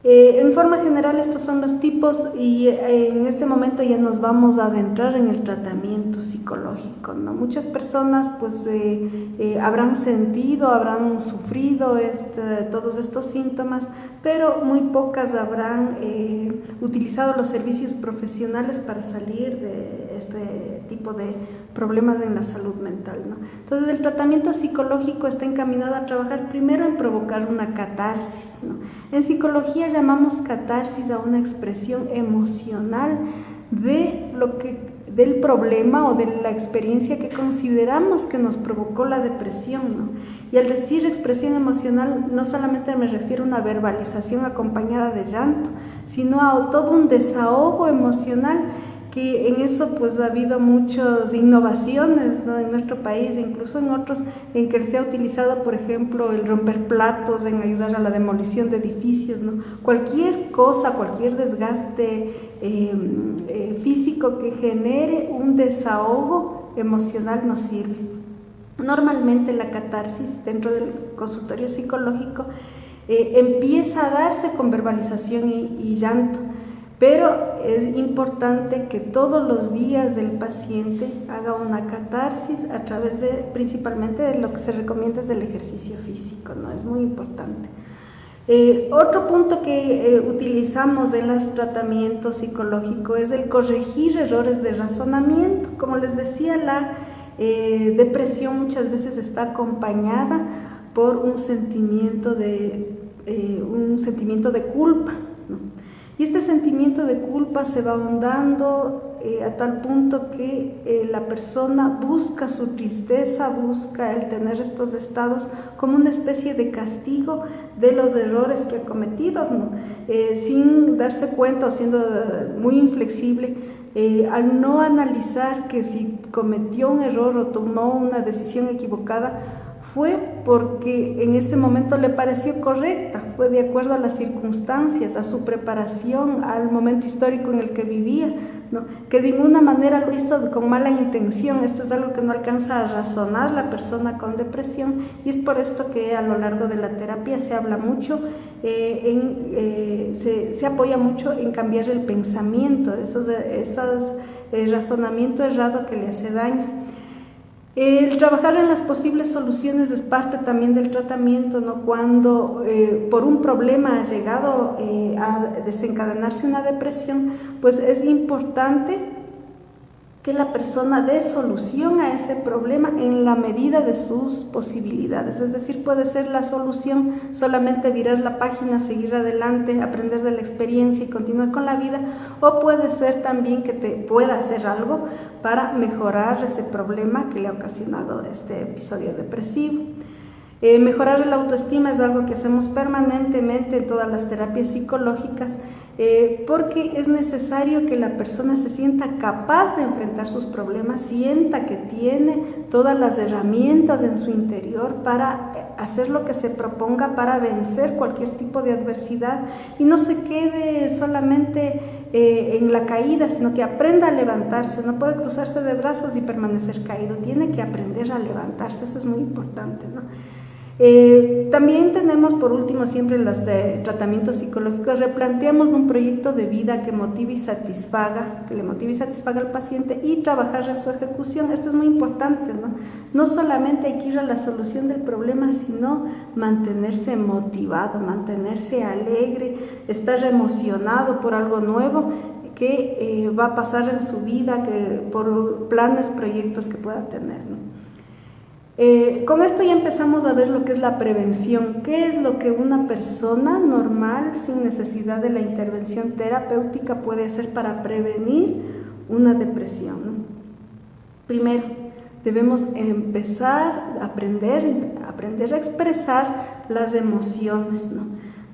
En forma general estos son los tipos y en este momento ya nos vamos a adentrar en el tratamiento psicológico, ¿no? Muchas personas pues habrán sentido, habrán sufrido todos estos síntomas, pero muy pocas habrán utilizado los servicios profesionales para salir de este tipo de problemas en la salud mental, ¿no? Entonces el tratamiento psicológico está encaminado a trabajar primero en provocar una catarsis, ¿no? En psicología llamamos catarsis a una expresión emocional del problema o de la experiencia que consideramos que nos provocó la depresión, ¿no? Y al decir expresión emocional no solamente me refiero a una verbalización acompañada de llanto, sino a todo un desahogo emocional, que en eso pues ha habido muchas innovaciones, ¿no? En nuestro país, incluso en otros, en que se ha utilizado, por ejemplo, el romper platos, en ayudar a la demolición de edificios, ¿no? Cualquier cosa, cualquier desgaste físico que genere un desahogo emocional nos sirve. Normalmente la catarsis dentro del consultorio psicológico empieza a darse con verbalización y llanto. Pero es importante que todos los días del paciente haga una catarsis a través principalmente de lo que se recomienda es el ejercicio físico, ¿no? Es muy importante. Otro punto que utilizamos en los tratamientos psicológicos es el corregir errores de razonamiento. Como les decía, la depresión muchas veces está acompañada por un sentimiento de culpa, ¿no? Y este sentimiento de culpa se va ahondando a tal punto que la persona busca su tristeza, busca el tener estos estados como una especie de castigo de los errores que ha cometido, ¿no? Sin darse cuenta o siendo muy inflexible, al no analizar que si cometió un error o tomó una decisión equivocada, fue porque en ese momento le pareció correcta, fue de acuerdo a las circunstancias, a su preparación, al momento histórico en el que vivía, ¿no? Que de ninguna manera lo hizo con mala intención. Esto es algo que no alcanza a razonar la persona con depresión, y es por esto que a lo largo de la terapia se habla mucho, se apoya mucho en cambiar el pensamiento, esos razonamiento errado que le hace daño. El trabajar en las posibles soluciones es parte también del tratamiento, ¿no? Cuando por un problema ha llegado a desencadenarse una depresión, pues es importante que la persona dé solución a ese problema en la medida de sus posibilidades. Es decir, puede ser la solución solamente virar la página, seguir adelante, aprender de la experiencia y continuar con la vida, o puede ser también que te pueda hacer algo para mejorar ese problema que le ha ocasionado este episodio depresivo. Mejorar la autoestima es algo que hacemos permanentemente en todas las terapias psicológicas, porque es necesario que la persona se sienta capaz de enfrentar sus problemas, sienta que tiene todas las herramientas en su interior para hacer lo que se proponga, para vencer cualquier tipo de adversidad, y no se quede solamente en la caída, sino que aprenda a levantarse. No puede cruzarse de brazos y permanecer caído, tiene que aprender a levantarse. Eso es muy importante, ¿no? También tenemos, por último, siempre en los tratamientos psicológicos, replanteamos un proyecto de vida que motive y satisfaga, que le motive y satisfaga al paciente, y trabajar en su ejecución. Esto es muy importante, ¿no? No solamente hay que ir a la solución del problema, sino mantenerse motivado, mantenerse alegre, estar emocionado por algo nuevo que va a pasar en su vida, por planes, proyectos que pueda tener, ¿no? Con esto ya empezamos a ver lo que es la prevención. ¿Qué es lo que una persona normal, sin necesidad de la intervención terapéutica, puede hacer para prevenir una depresión, ¿no? Primero, debemos empezar a aprender a expresar las emociones, ¿no?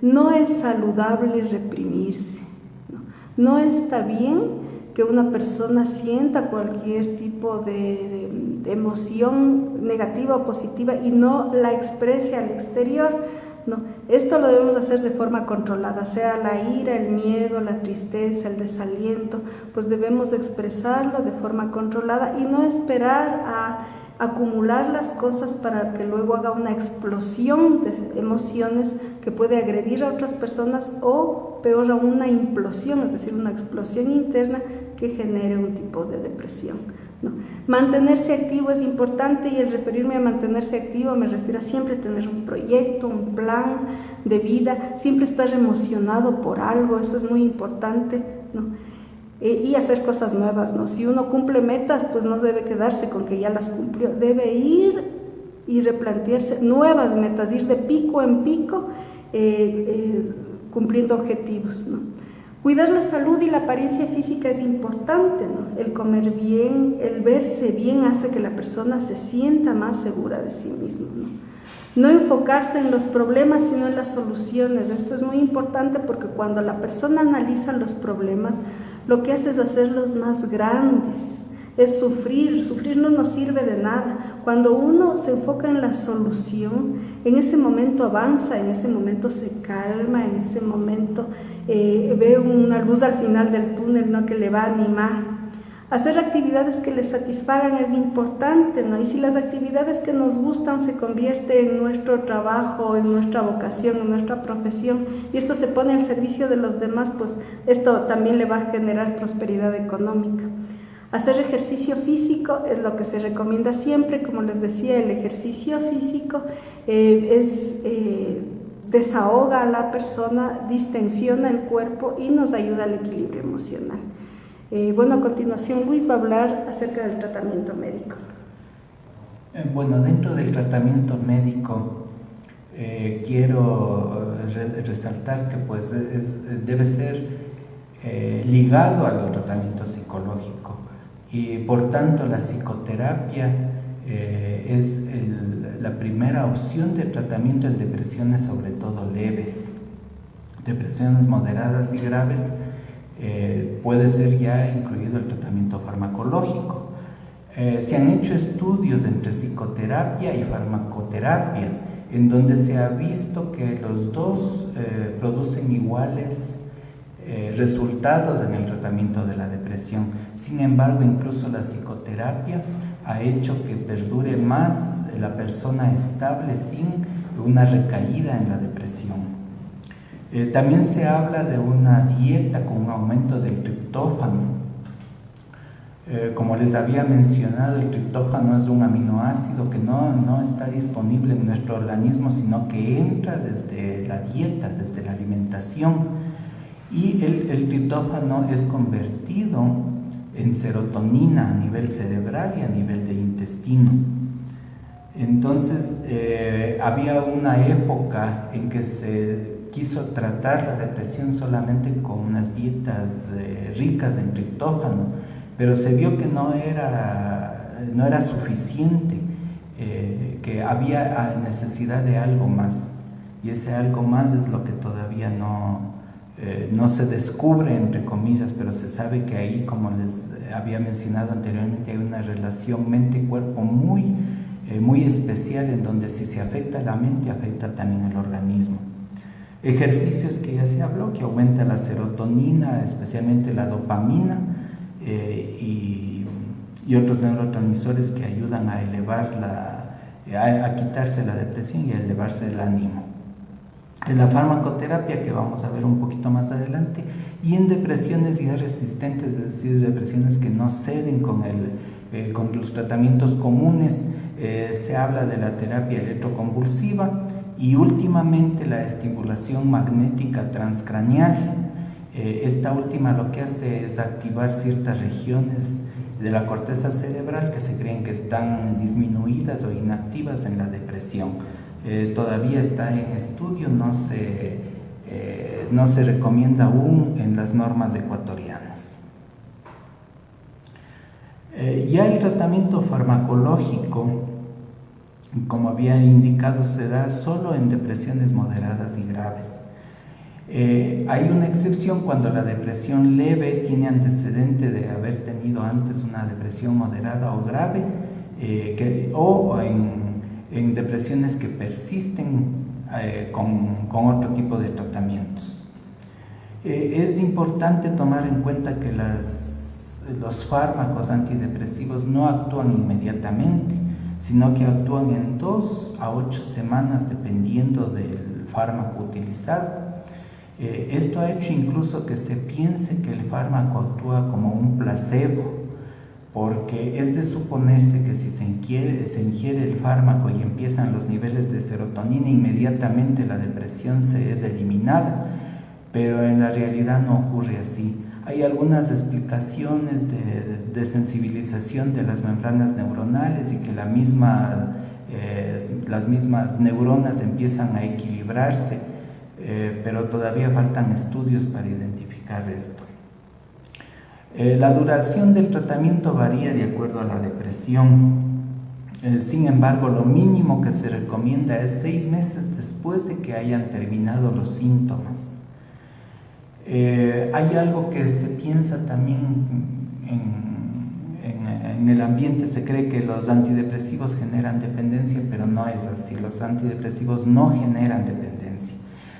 No es saludable reprimirse, ¿no? No está bien que una persona sienta cualquier tipo de emoción negativa o positiva y no la exprese al exterior, ¿no? Esto lo debemos hacer de forma controlada, sea la ira, el miedo, la tristeza, el desaliento, pues debemos expresarlo de forma controlada y no esperar a acumular las cosas para que luego haga una explosión de emociones que puede agredir a otras personas o peor aún una implosión, es decir, una explosión interna que genere un tipo de depresión, ¿no? Mantenerse activo es importante, y el referirme a mantenerse activo me refiero a siempre tener un proyecto, un plan de vida, siempre estar emocionado por algo, eso es muy importante, ¿no? Y hacer cosas nuevas, ¿no? Si uno cumple metas, pues no debe quedarse con que ya las cumplió, debe ir y replantearse nuevas metas, ir de pico en pico cumpliendo objetivos, ¿no? Cuidar la salud y la apariencia física es importante, ¿no? El comer bien, el verse bien hace que la persona se sienta más segura de sí mismo, ¿no? No enfocarse en los problemas, sino en las soluciones. Esto es muy importante porque cuando la persona analiza los problemas, lo que hace es hacerlos más grandes, es sufrir. Sufrir no nos sirve de nada. Cuando uno se enfoca en la solución, en ese momento avanza, en ese momento se calma, en ese momento ve una luz al final del túnel, ¿no?, que le va a animar. Hacer actividades que les satisfagan es importante, ¿no? Y si las actividades que nos gustan se convierten en nuestro trabajo, en nuestra vocación, en nuestra profesión, y esto se pone al servicio de los demás, pues esto también le va a generar prosperidad económica. Hacer ejercicio físico es lo que se recomienda siempre. Como les decía, el ejercicio físico desahoga a la persona, distensiona el cuerpo y nos ayuda al equilibrio emocional. Bueno, a continuación Luis va a hablar acerca del tratamiento médico. Bueno, dentro del tratamiento médico quiero resaltar que pues debe ser ligado al tratamiento psicológico, y por tanto la psicoterapia es la primera opción de tratamiento en depresiones, sobre todo leves. Depresiones moderadas y graves puede ser ya incluido el tratamiento farmacológico. Se han hecho estudios entre psicoterapia y farmacoterapia, en donde se ha visto que los dos producen iguales resultados en el tratamiento de la depresión. Sin embargo, incluso la psicoterapia ha hecho que perdure más la persona estable sin una recaída en la depresión. También se habla de una dieta con un aumento del triptófano. Como les había mencionado, el triptófano es un aminoácido que no está disponible en nuestro organismo, sino que entra desde la dieta, desde la alimentación. Y el triptófano es convertido en serotonina a nivel cerebral y a nivel de intestino. Entonces, había una época en que se quiso tratar la depresión solamente con unas dietas ricas en triptófano, pero se vio que no era suficiente, que había necesidad de algo más, y ese algo más es lo que todavía no se descubre, entre comillas, pero se sabe que ahí, como les había mencionado anteriormente, hay una relación mente-cuerpo muy especial, en donde si se afecta la mente, afecta también el organismo. Ejercicios que ya se habló, que aumenta la serotonina, especialmente la dopamina, y otros neurotransmisores que ayudan a a quitarse la depresión y a elevarse el ánimo. En la farmacoterapia, que vamos a ver un poquito más adelante, y en depresiones ya resistentes, es decir, depresiones que no ceden con los tratamientos comunes, se habla de la terapia electroconvulsiva y últimamente la estimulación magnética transcraneal. Esta última lo que hace es activar ciertas regiones de la corteza cerebral que se creen que están disminuidas o inactivas en la depresión. Todavía está en estudio, no se recomienda aún en las normas ecuatorianas. Ya el tratamiento farmacológico, como había indicado, se da solo en depresiones moderadas y graves. Hay una excepción cuando la depresión leve tiene antecedente de haber tenido antes una depresión moderada o grave, o en depresiones que persisten con otro tipo de tratamientos. Es importante tomar en cuenta que los fármacos antidepresivos no actúan inmediatamente, sino que actúan en 2 a 8 semanas dependiendo del fármaco utilizado. Esto ha hecho incluso que se piense que el fármaco actúa como un placebo, porque es de suponerse que si se ingiere el fármaco y empiezan los niveles de serotonina, inmediatamente la depresión se es eliminada, pero en la realidad no ocurre así. Hay algunas explicaciones de sensibilización de las membranas neuronales y que las mismas neuronas empiezan a equilibrarse, pero todavía faltan estudios para identificar esto. La duración del tratamiento varía de acuerdo a la depresión. Sin embargo, lo mínimo que se recomienda es 6 meses después de que hayan terminado los síntomas. Hay algo que se piensa también en el ambiente, se cree que los antidepresivos generan dependencia, pero no es así. Los antidepresivos no generan dependencia.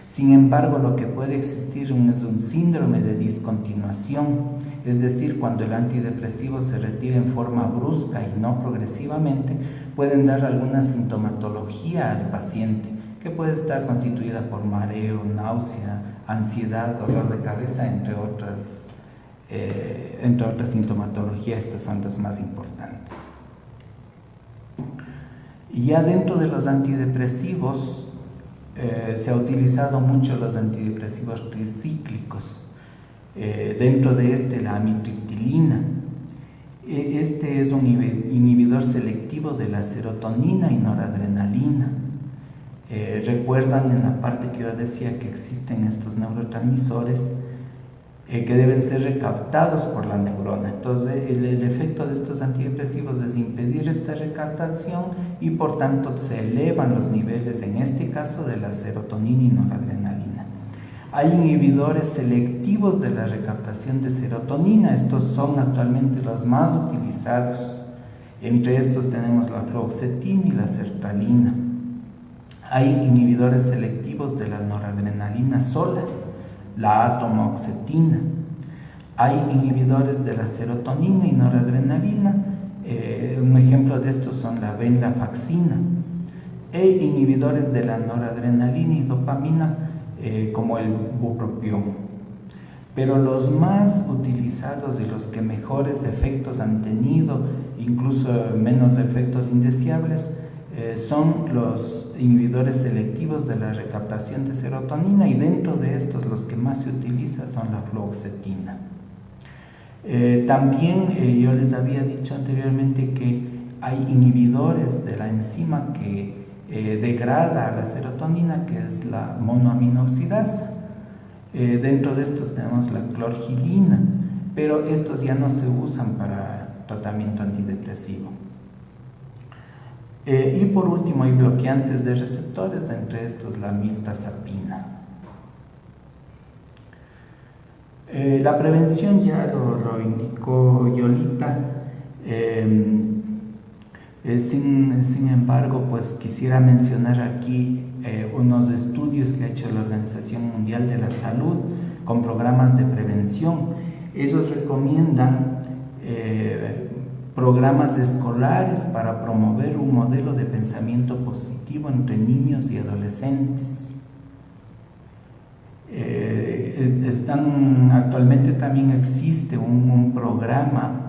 Sin embargo, lo que puede existir es un síndrome de discontinuación, es decir, cuando el antidepresivo se retira en forma brusca y no progresivamente, pueden dar alguna sintomatología al paciente, que puede estar constituida por mareo, náusea, ansiedad, dolor de cabeza, entre otras sintomatologías. Estas son las más importantes. Y ya dentro de los antidepresivos, se ha utilizado mucho los antidepresivos tricíclicos. Dentro de la amitriptilina. Este es un inhibidor selectivo de la serotonina y noradrenalina. Recuerdan en la parte que yo decía que existen estos neurotransmisores que deben ser recaptados por la neurona. Entonces, el efecto de estos antidepresivos es impedir esta recaptación y por tanto se elevan los niveles, en este caso, de la serotonina y noradrenalina. Hay inhibidores selectivos de la recaptación de serotonina. Estos son actualmente los más utilizados. Entre estos tenemos la fluoxetina y la sertralina. Hay inhibidores selectivos de la noradrenalina sola, la atomoxetina. Hay inhibidores de la serotonina y noradrenalina. Un ejemplo de estos son la venlafaxina. E inhibidores de la noradrenalina y dopamina, como el bupropión. Pero los más utilizados y los que mejores efectos han tenido, incluso menos efectos indeseables, son los inhibidores selectivos de la recaptación de serotonina, y dentro de estos los que más se utiliza son la fluoxetina. También yo les había dicho anteriormente que hay inhibidores de la enzima que degrada la serotonina, que es la monoaminoxidasa. Dentro de estos tenemos la clorgilina, pero estos ya no se usan para tratamiento antidepresivo. Y por último hay bloqueantes de receptores, entre estos la mirtazapina. La prevención ya lo indicó Yolita. Sin embargo, pues quisiera mencionar aquí unos estudios que ha hecho la Organización Mundial de la Salud con programas de prevención. Ellos recomiendan programas escolares para promover un modelo de pensamiento positivo entre niños y adolescentes. Actualmente también existe un programa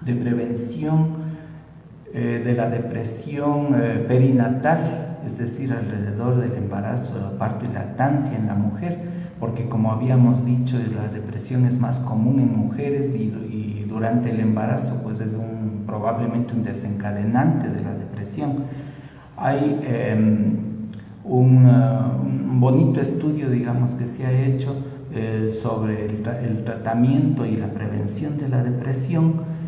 de prevención de la depresión perinatal, es decir, alrededor del embarazo, parto y lactancia en la mujer, porque como habíamos dicho, la depresión es más común en mujeres y durante el embarazo pues es probablemente un desencadenante de la depresión. Hay un bonito estudio, digamos, que se ha hecho sobre el tratamiento y la prevención de la depresión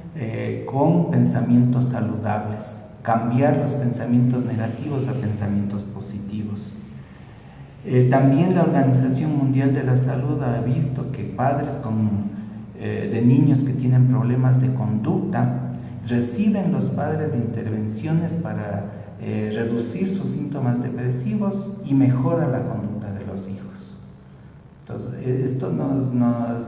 con pensamientos saludables, cambiar los pensamientos negativos a pensamientos positivos. También la Organización Mundial de la Salud ha visto que padres de niños que tienen problemas de conducta reciben los padres intervenciones para reducir sus síntomas depresivos y mejora la conducta de los hijos. Entonces, esto nos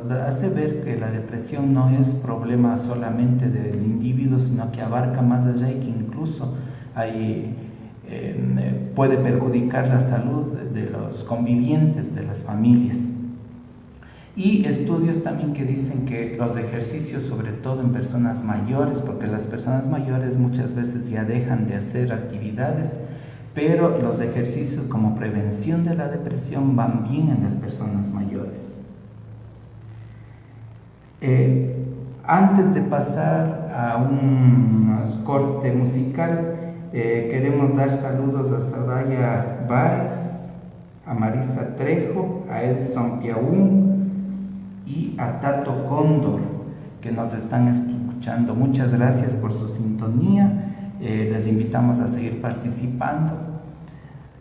hace ver que la depresión no es problema solamente del individuo, sino que abarca más allá y que incluso puede perjudicar la salud de los convivientes, de las familias. Y estudios también que dicen que los ejercicios, sobre todo en personas mayores, porque las personas mayores muchas veces ya dejan de hacer actividades, pero los ejercicios como prevención de la depresión van bien en las personas mayores. Antes de pasar a un corte musical, queremos dar saludos a Sadaya Báez, a Marisa Trejo, a Edson Piaún y a Tato Cóndor, que nos están escuchando. Muchas gracias por su sintonía. Les invitamos a seguir participando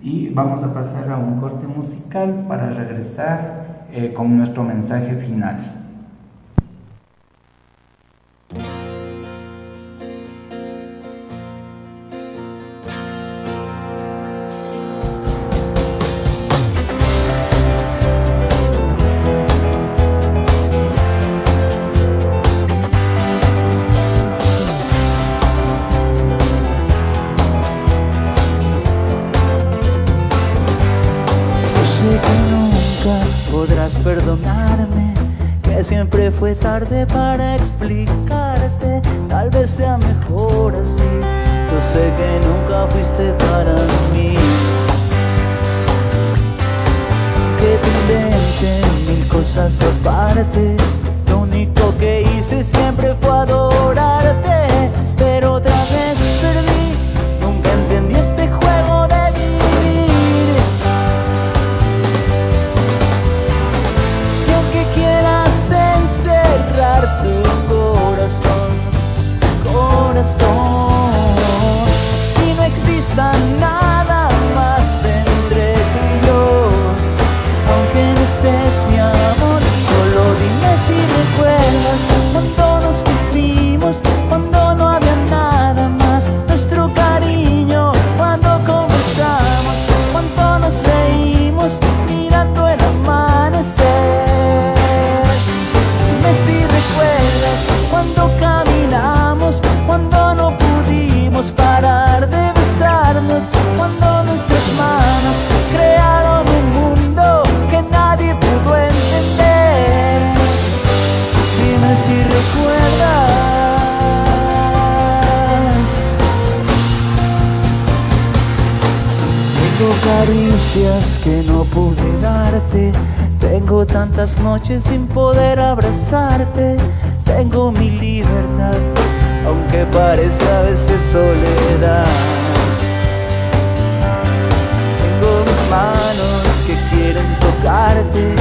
y vamos a pasar a un corte musical para regresar con nuestro mensaje final. Perdonarme, que siempre fue tarde para explicarte. Tal vez sea mejor así. Yo sé que nunca fuiste para mí. Que te inventen mil cosas aparte. Lo único que hice siempre fue adorarte. Pero otra vez perdí. Nunca entendí este juego de vivir. Tu corazón, y no exista nada más entre tú y yo. Aunque no estés, mi amor, solo dime si recuerdas cuando nos quisimos, cuando no había nada más. Nuestro cariño, cuando conversamos, cuando nos reímos mirando el amanecer. Dime si recuerdas cuando caminamos, cuando no pudimos parar de besarnos, cuando nuestras manos crearon un mundo que nadie pudo entender. Dime si recuerdas. Tengo caricias que no pude darte. Tengo tantas noches sin poder abrazarte. Tengo mi libertad, aunque parezca a veces soledad. Tengo mis manos que quieren tocarte.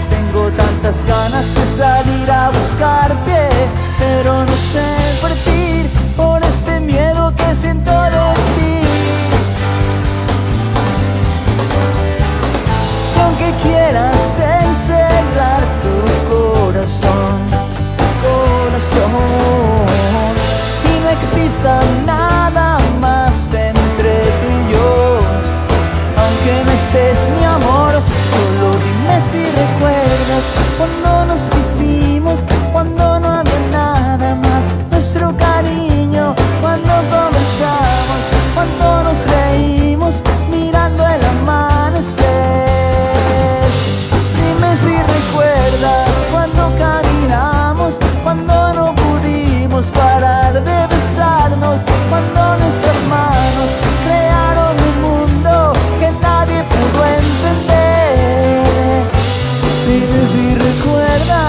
Tengo tantas ganas de salir a buscarte, pero no sé partir por este miedo que siento de ti. Y aunque quieras encerrar tu corazón, y no exista nada más entre tú y yo. Aunque no estés, mi amor, solo dime si recuerdas cuando nos quisimos, cuando no había nada más. Nuestro cariño, cuando conversamos, cuando nos reímos mirando el amanecer. Dime si recuerdas cuando caminamos, cuando no pudimos parar de besarnos, cuando nuestras manos crearon un mundo que nadie pudo entender. Dime si recuerdas.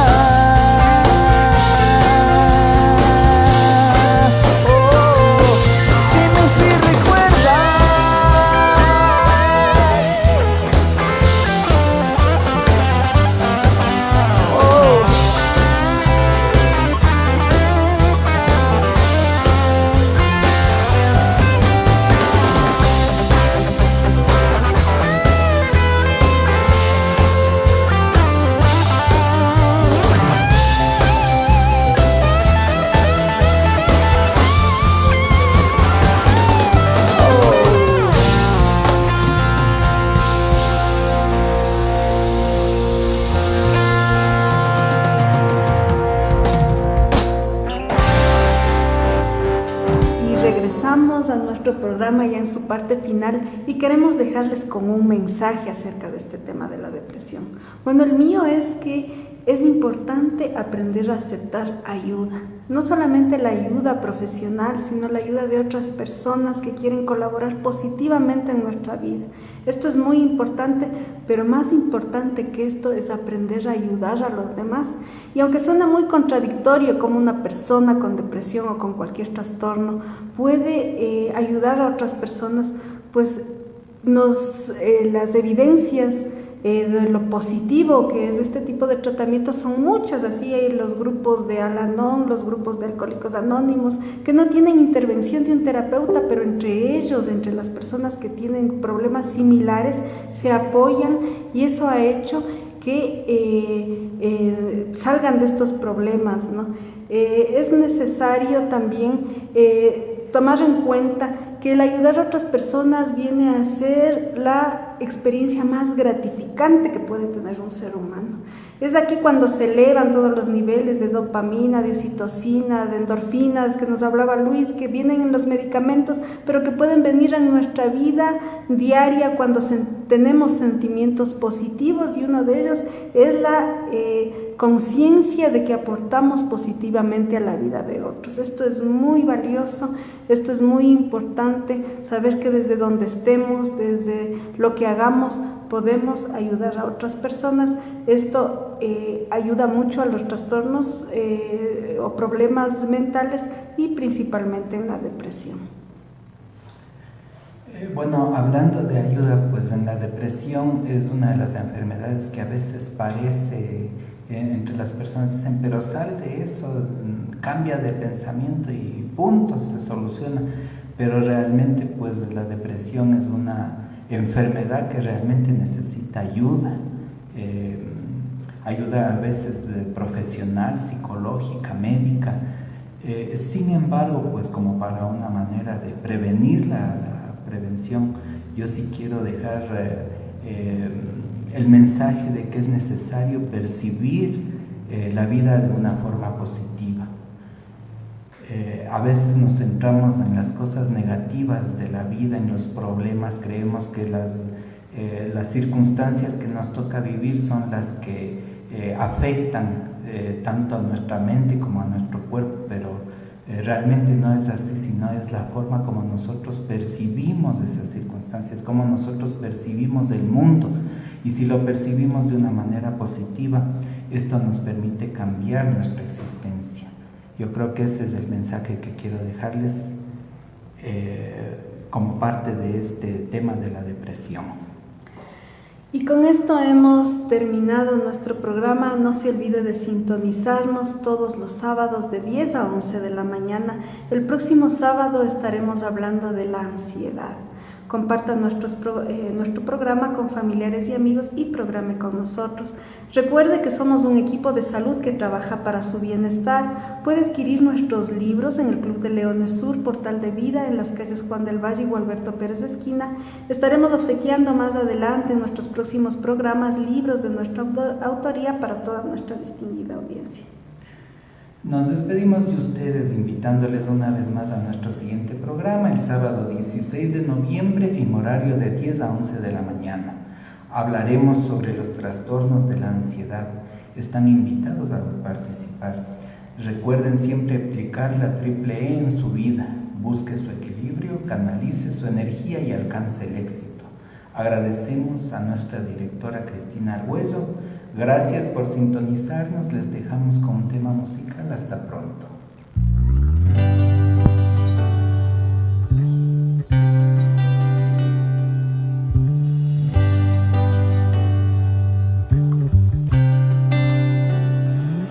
Dime si recuerdas. nuestro programa ya en su parte final y queremos dejarles con un mensaje acerca de este tema de la depresión. Bueno, el mío es que es importante aprender a aceptar ayuda, no solamente la ayuda profesional, sino la ayuda de otras personas que quieren colaborar positivamente en nuestra vida. Esto es muy importante, pero más importante que esto es aprender a ayudar a los demás. Y aunque suena muy contradictorio como una persona con depresión o con cualquier trastorno puede ayudar a otras personas, pues las evidencias de lo positivo que es este tipo de tratamientos son muchas. Así hay los grupos de Al-Anon, los grupos de Alcohólicos Anónimos, que no tienen intervención de un terapeuta, pero entre ellos, entre las personas que tienen problemas similares, se apoyan, y eso ha hecho que salgan de estos problemas, ¿no? Es necesario también tomar en cuenta que el ayudar a otras personas viene a ser la experiencia más gratificante que puede tener un ser humano. Es aquí cuando se elevan todos los niveles de dopamina, de oxitocina, de endorfinas, que nos hablaba Luis, que vienen en los medicamentos, pero que pueden venir en nuestra vida diaria cuando tenemos sentimientos positivos, y uno de ellos es la conciencia de que aportamos positivamente a la vida de otros. Esto es muy valioso, esto es muy importante, saber que desde donde estemos, desde lo que hagamos, podemos ayudar a otras personas. Esto ayuda mucho a los trastornos o problemas mentales, y principalmente en la depresión. Bueno, hablando de ayuda, pues en la depresión es una de las enfermedades que a veces parece entre las personas, dicen, pero sal de eso, cambia de pensamiento y punto, se soluciona. Pero realmente pues la depresión es una enfermedad que realmente necesita ayuda, ayuda a veces profesional, psicológica, médica. Sin embargo, pues como para una manera de prevenir la prevención, yo sí quiero dejar el mensaje de que es necesario percibir la vida de una forma positiva. A veces nos centramos en las cosas negativas de la vida, en los problemas, creemos que las circunstancias que nos toca vivir son las que afectan tanto a nuestra mente como a nuestro cuerpo, pero realmente no es así, sino es la forma como nosotros percibimos esas circunstancias, como nosotros percibimos el mundo. Y si lo percibimos de una manera positiva, esto nos permite cambiar nuestra existencia. Yo creo que ese es el mensaje que quiero dejarles como parte de este tema de la depresión. Y con esto hemos terminado nuestro programa. No se olvide de sintonizarnos todos los sábados de 10 a 11 de la mañana. El próximo sábado estaremos hablando de la ansiedad. Comparta nuestro programa con familiares y amigos y programe con nosotros. Recuerde que somos un equipo de salud que trabaja para su bienestar. Puede adquirir nuestros libros en el Club de Leones Sur, Portal de Vida, en las calles Juan del Valle y Gualberto Pérez de Esquina. Estaremos obsequiando más adelante en nuestros próximos programas libros de nuestra autoría para toda nuestra distinguida audiencia. Nos despedimos de ustedes invitándoles una vez más a nuestro siguiente programa el sábado 16 de noviembre en horario de 10 a 11 de la mañana. Hablaremos sobre los trastornos de la ansiedad. Están invitados a participar. Recuerden siempre aplicar la triple E en su vida. Busque su equilibrio, canalice su energía y alcance el éxito. Agradecemos a nuestra directora Cristina Argüello. Gracias por sintonizarnos. Les dejamos con un tema musical. Hasta pronto.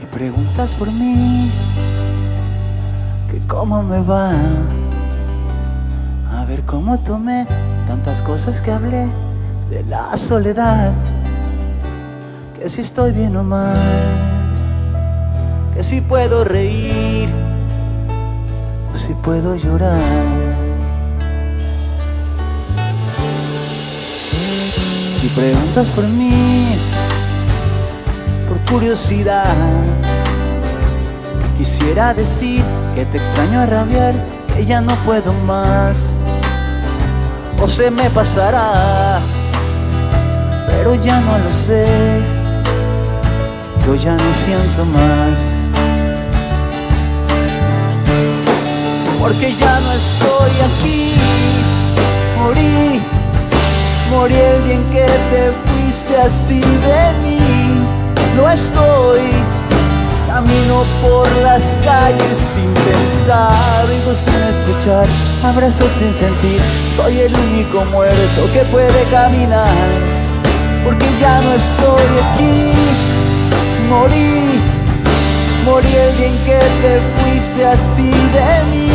Y preguntas por mí, que cómo me va. A ver cómo tomé tantas cosas que hablé de la soledad. Que si estoy bien o mal, que si puedo reír o si puedo llorar. Y preguntas por mí, por curiosidad. Quisiera decir que te extraño a rabiar, que ya no puedo más. o se me pasará, pero ya no lo sé, yo ya no siento más, porque ya no estoy aquí. Morí el día en que te fuiste así de mí. No estoy, camino por las calles sin pensar, oigo sin escuchar, abrazos sin sentir. Soy el único muerto que puede caminar, porque ya no estoy aquí. Morí el día en que te fuiste así de mí.